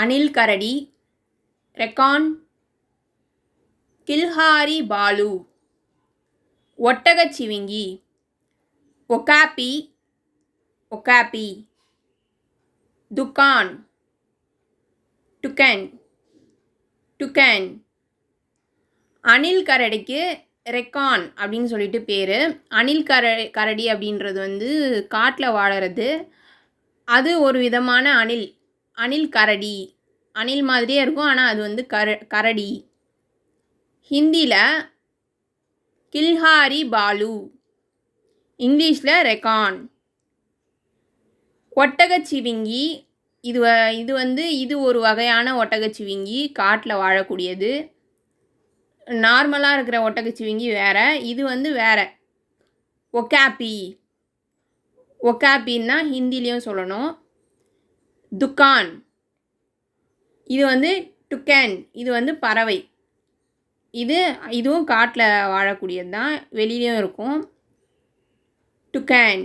அணில் கரடி, ரெக்கான், கில்ஹாரி பாலு, ஒட்டகச்சிவிங்கி, ஒகாப்பி, ஒகாப்பி, துக்கான், டுகன், டுகன். அணில் கரடிக்கு ரெக்கான் அப்படின்னு சொல்லிட்டு பேர். அணில் கரடி அப்படின்றது வந்து காட்டில் வாழறது. அது ஒரு விதமான அணில். அணில் கரடி. அணில் மாதிரியே இருக்கும், ஆனால் அது வந்து கரடி. ஹிந்தியில் கில்ஹாரி பாலு, இங்கிலீஷில் ரெக்கான். ஒட்டகச்சிவிங்கி, இது ஒரு வகையான ஒட்டகச்சிவிங்கி, காட்டில் வாழக்கூடியது. நார்மலாக இருக்கிற ஒட்டகச்சிவிங்கி வேறு, இது வந்து வேறு. ஒகாப்பி, ஒகாப்பின்னா ஹிந்திலையும் சொல்லணும். துக்கான், இது வந்து டுக்கன், இது வந்து பறவை. இதுவும் காட்டில் வாழக்கூடியது தான், வெளியிலையும் இருக்கும். டுக்கன்.